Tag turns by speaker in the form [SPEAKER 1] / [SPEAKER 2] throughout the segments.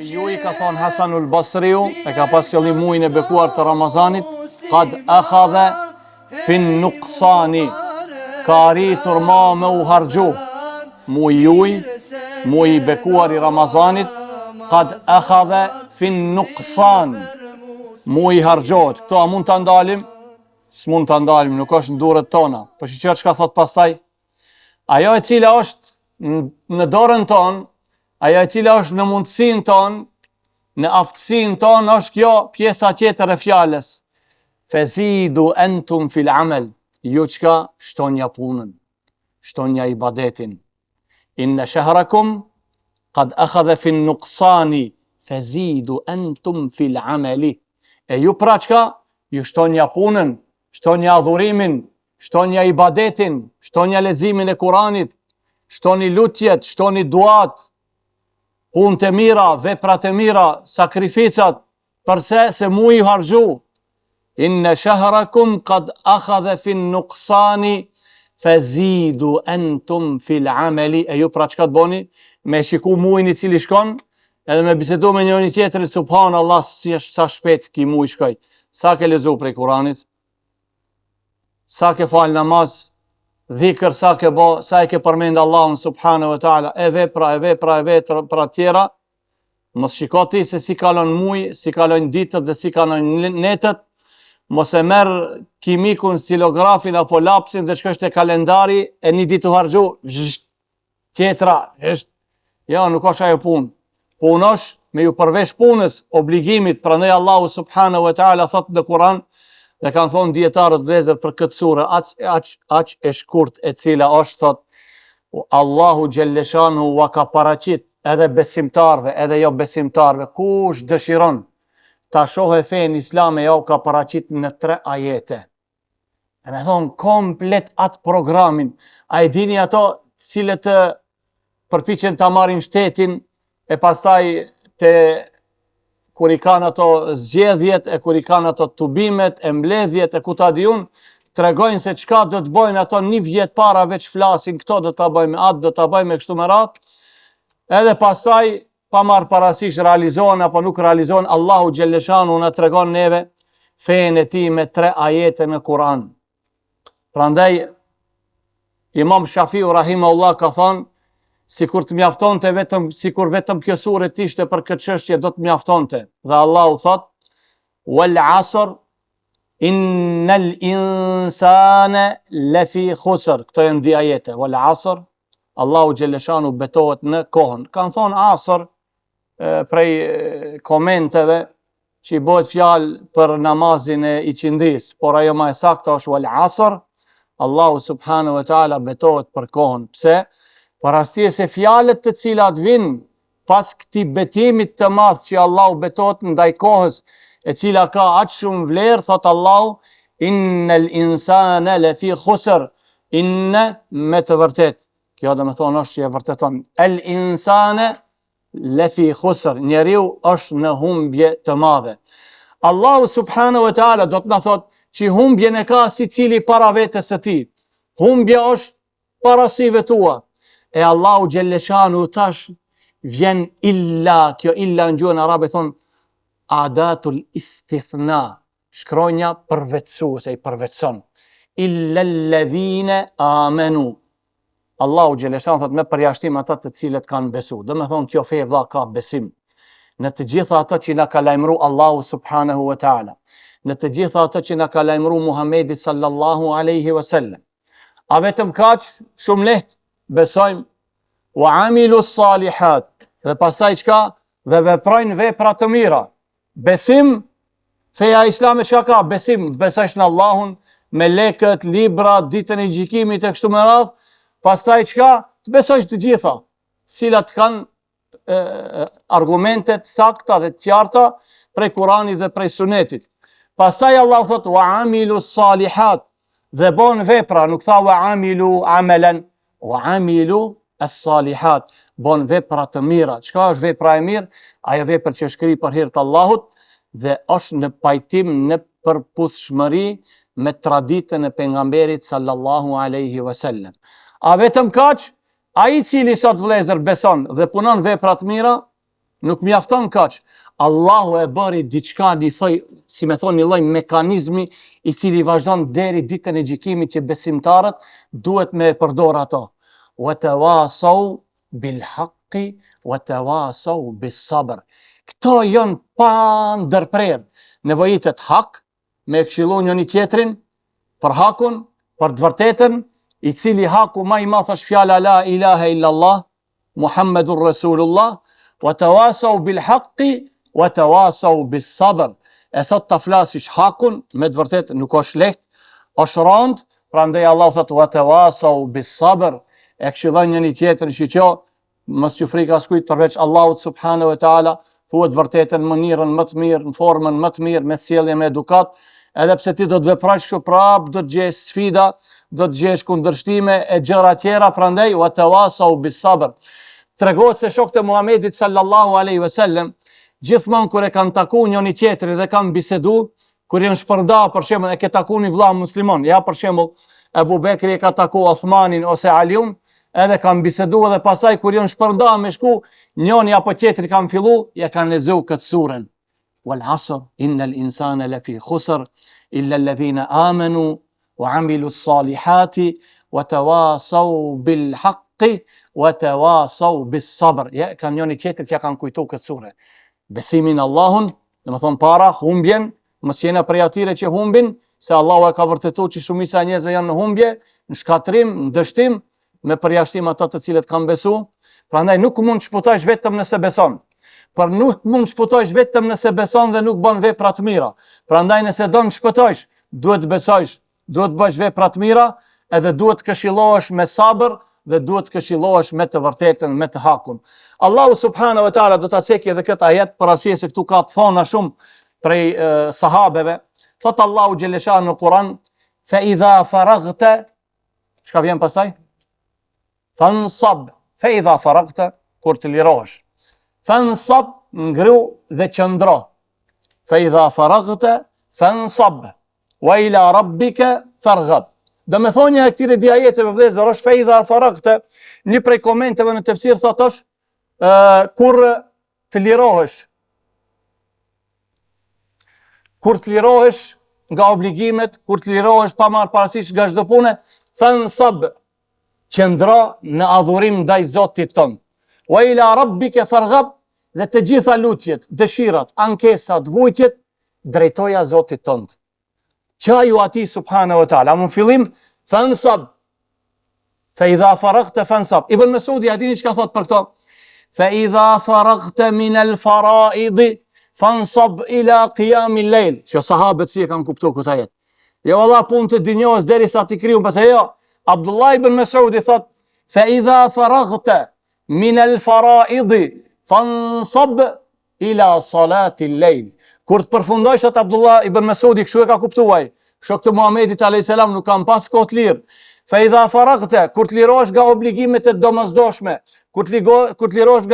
[SPEAKER 1] Juj ka thonë Hasanul Basriu, e ka pas qëllim muajin e bekuar të Ramazanit, qad akhadha fin nuqsani, ka arritur ma me u harxhu. Muaj i bekuar i Ramazanit, qad akhadha fin nuqsan, muaj harxhohet. Këto a mund të ndalim? S'mund të ndalim, nuk është në durët tona. Po shiqet çka thot pastaj? Ajo e cila është në dorën tonë, ajo e cila është në mundësinë tonë, në aftësinë tonë, është kjo pjesa tjetër e fjalës. Fazidu antum fil amal, ju çka shtonja punën, shtonja ibadetin. Inna shahrakum qad akhadha fi nuqsani fazidu antum fil amali. E ju pra çka? Ju shtonja punën, shtonja adhurimin, shtonja ibadetin, shtonja leximin e Kuranit, shtoni lutjet, shtoni duat, punë të mira, veprat e mira, sakrificat, përse se muaj i harxhu. Inna shahrakum qad akhadha fi nuqsani fazidu antum fil amali. E ju pra çka të boni? Me shiku muajin i cili shkon, edhe me bisedu me njëri tjetrin, subhanallahu, sa shpejt ki muaj shkoj. Sa ke lezu prej Kuranit? Sa ke fal namaz? Dhikr sa ke bo, sa e ke përmend Allahun subhanahu wa taala, e vepra tjera. Mos shikoti se si kalon muaj, si kalojnë ditët dhe si kalojnë netët. Mos e merr kimikun, stilografin apo lapsin dhe shkosh te kalendari e një ditë u harxhu tjetra. Jo, nuk është ajo punë. Punosh me ju përvesh punës, obligimit. Prandaj Allahu subhanahu wa taala thot në Kur'an, dhe kanë thonë dietarët vëzër për këtë sure, aq e shkurt e cila është, thot, Allahu xhelleshanu wa ka paraqit edhe besimtarve, edhe jo besimtarve, kush dëshiron ta shohë fenë islame, ja u ka paraqit në 3 ajete. E me thonë komplet atë programin. A i dini ato cilët përpiqen ta marrin shtetin, e pastaj kur i kanë ato zgjedhjet, e kur i kanë ato tubimet, e mbledhjet, e ku ta diun, tregojnë se çka do të bojnë ato 1 vjet para, veç flasin, këto do ta bëjmë, atë do ta bëjmë, kështu me radhë. Edhe pastaj pa marrë parasysh realizohen apo nuk realizohen. Allahu xhelleshanu na tregon neve fenë e tij me 3 ajete në Kur'an. Prandaj Imam Shafiu rahimahullah ka thonë, sikur të mjaftonte vetëm kjo sure të ishte për këtë çështje, do të mjaftonte. Dhe Allahu thot: "Wal 'asr innal insana lafi khusr." Këto janë 2 ajete. Wal 'asr, Allahu xhelleshanu betohet në kohën. Kan thonë asr prej komenteve që i bëhet fjalë për namazin e iqindis, por ajo më e saktë është wal 'asr. Allahu subhanahu wa taala betohet për kohën. Pse? Për arsye se fjalët të cilat vinë pas këtij betimit të madh që Allahu betohet ndaj kohës, e cila ka aq shumë vlerë, thot Allahu: "Innal insana lafi khusr." Inna, me të vërtet. Kjo do të thonë është që e vërteton. El insana lafi khusr. Njeriu është në humbje të madhe. Allahu subhanahu wa taala do të na thotë që humbjen e ka sicili para vetes së tij. Humbja është para syve tua. E Allahu xhelleshanu tash vjen illa, kjo illa në gjuhën arabe thonë adatul istithna, shkronja përvetësuese, i përvetëson. Illa alladhina amanu. Allahu xhelleshanu thotë me përjashtim ata të cilët kanë besu. Do me thonë kjo fe vlla ka besim në të gjitha ato që na ka lajmëru Allahu subhanahu wa taala, në të gjitha ato që na ka lajmëru Muhamedi sallallahu alaihi wasallam. A vetëm kaq, shumë lehtë besojmë, wa amilu salihat, dhe pastaj çka? Dhe veprojnë vepra të mira. Besim, feja islame çka ka? Besim, besosh në Allahun, melekët, libra, ditën e gjykimit e kështu me radhë. Pastaj çka? Të besosh të gjitha, cilat kanë argumentet sakta dhe të qarta prej Kuranit dhe prej Sunetit. Pastaj Allah thot wa amilu salihat, dhe bon vepra, nuk tha wa amilu amalan, wa amilu as-salihat, bon vepra të mira. Çka është vepra e mirë? Ajo vepër që shkri për hir të Allahut dhe është në pajtim, në përputhshmëri me traditën e pejgamberit sallallahu alaihi wasallam. A vetëm kaq? Ai cili sot vëllezër beson dhe punon vepra të mira, nuk mjafton kaq. Allahu e bëri diçka, si me thonë, një lloj mekanizmi i cili vazhdon deri ditën e gjykimit që besimtarët duhet me përdor ato. Wa tawasau bil haqqi wa tawasau bis sabr. Këto janë pa ndërprer. Nevojitet hak, me këshillu njëri tjetrin për hakun, për të vërtetën, i cili haku më i madh është fjala la ilaha illa Allah, Muhammedur Rasulullah, wa tawasau bil haqqi wa tawasau bis sabr. E sot ta flasish hakun, me të vërtetë nuk është lehtë, është rënd, prandaj Allah thotë wa tawasau bis sabr. E këshillon njëri tjetrin që mos ju frikë askujt përveç Allahut subhanahu wa taala, thuhet vërtetën në mënyrën më të mirë, në formën më të mirë, me sjellje, me edukat, edhe pse ti do të veprosh kështu prap, do të gjesh sfida, do të gjesh kundërshtime e gjëra tjera, prandaj wa tawasau bis sabr. Tregohet se shokët e Muhamedit sallallahu alaihi wasallam gjithmonë kur e kanë takuar njëri tjetrin dhe kanë bisedu, kur janë shpërnda, për shembull, e ke takuar një vëlla musliman, ja për shembull Abu Bekri e ka takuar Uthmanin ose Aliun, edhe kanë bisedu dhe pasaj kur janë shpërnda me shku, njëri apo tjetri kanë fillu, ja kanë lexuar këtë surën. Wal asr innal insana lafi khusr illa alladhina amanu wa amilu s-salihati wa tawasau bil haqqi wa tawasau bis sabr. Ja kanë njëri tjetrit që kanë kujtuar këtë surë. Besimin Allahun, domethënë para humbjen, mos jena prej atyre që humbin, se Allahu e ka vërtetuar që shumica e njerëzve janë në humbje, në shkatrim, në dështim, me përjashtim ata të cilët kanë besu. Prandaj nuk mund të shpëtosh vetëm nëse beson. Por nuk mund të shpëtosh vetëm nëse beson dhe nuk bën vepra të mira. Prandaj nëse do të shpëtosh, duhet të besosh, duhet të bësh vepra të mira, edhe duhet të këshillohesh me sabër dhe duhet të këshillohesh me të vërtetën, me të hakun. Allahu subhanahu wa taala do ta cekë edhe këtë ajet për arsye se këtu ka të thona shumë prej sahabeve. Thot Allahu xhelesha në Kur'an, fa idha faraghta, çka vjen pastaj? Fansab, fa idha faraghta, kur të lirohesh. Fansab, ngru dhe qëndro. Fa idha faraghta, fansab, wa ila rabbika farghab. Do me thonja e këtire di ajeteve vëllezër është fa idha faraghta, një prej komenteve në tefsir thot është kur të lirohesh. Kur të lirohesh nga obligimet, kur të lirohesh pa marrë parasysh nga çdo punë, fansab, qëndro në adhurim ndaj Zotit ton. Wa ila rabbika farghab, dhe të gjitha lutjet, dëshirat, ankesat, vujtjet, drejtoja Zotit ton. Qaju ati subhanahu wa ta'ala. Më në fillim, fansab, fa idha faraghta fansab. Ibn Mesudi, a dini çka thot për këto? Fa idha faraghta min al faraidi fansab ila qiyam al layl. Që sahabët si e kanë kuptuar këtë ajet. Jo valla punë të dinjos derisa ti kriju, pse jo. Abdullah ibn Mesudi thot, fa idha faraghta min al faraidi fansab ila salati al layl. Kur të përfundoj thot Abdullah ibn Mesudi, kështu e ka kuptuar. Shokët e Muhamedit alayhis salam nuk kanë pas kohë të lirë. Fa idha faraghta, kur të lirohesh nga obligimet e domosdoshme, kur të lirohesh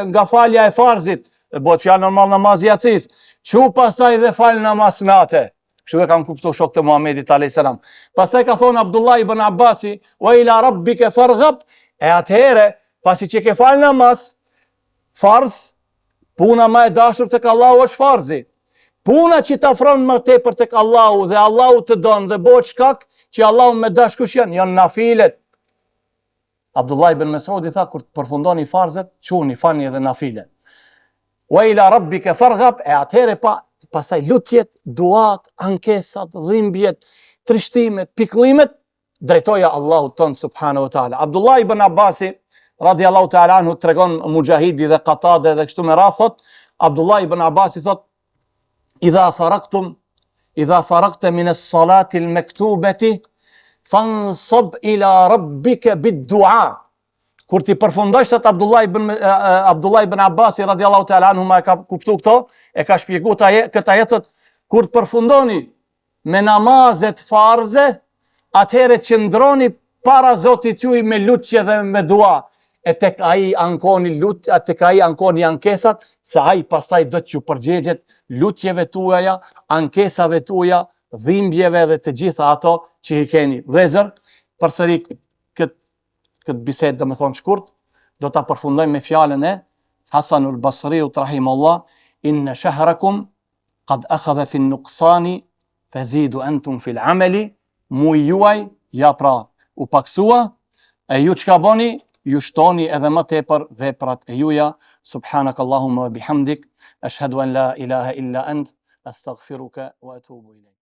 [SPEAKER 1] nga falja e farzit, bëhet fjalë normal namazi yacis, çu pastaj dhe fal namaz natë. Kështu e kanë kuptuar shokët e Muhamedit alayhis salam. Pastaj ka thonë Abdullah ibn Abbasi, wa ila rabbika farghab, e atëherë pasi që ke fal namaz farz, puna më e dashur tek Allahu është farzi. Puna që të afron më tepër tek Allahu dhe Allahu të don dhe bëhet shkak që Allahu me dashkush janë nafilet. Abdullah ibn Mesudi tha, kur të përfundoni farzet, çuni, falni edhe nafilet. Wa ila rabbika farghab, e atëherë pastaj lutjet, duat, ankesat, dhimbjet, trishtimet, pikëllimet, drejtoja Allahut ton subhanahu wa taala. Abdullah ibn Abbasi radiallahu ta'ala anhu tregon Mujahidi dhe Qatade dhe kështu me radhë thot, Abdullah ibn Abbasi thot, idha faragta min as-salati al-maktubati fansab ila rabbika bid-du'a. Kur ti përfundosh thot Abdullah ibn Abbasi radiallahu ta'ala anhu ma ka kuptuar këto, e ka shpjeguar këtë ajet, kur të përfundoni me namazet farze, atëherë qëndroni para Zotit juaj me lutje dhe me dua. E tek ai ankoni lutje, tek ai ankoni ankesat, se ai pastaj do të ju përgjigjet lutjeve tuaja, ankesave tuaja, dhimbjeve dhe të gjitha ato që i keni. Vëllezër, përsëri këtë bisedë dhe me thonë shkurt, do ta përfundojmë me fjalën e Hasanul Basriut rahimahullah, inna shahrakum qad akhadha fi an-nuqsani fazidu antum fi al-amali, muji juaj ja pra u paksua, e ju çka boni, ju shtoni edhe më tepër veprat e juaja. Subhanakallahumma wa bihamdik, ashhadu an la ilaha illa ant, astaghfiruka wa atubu ilayk.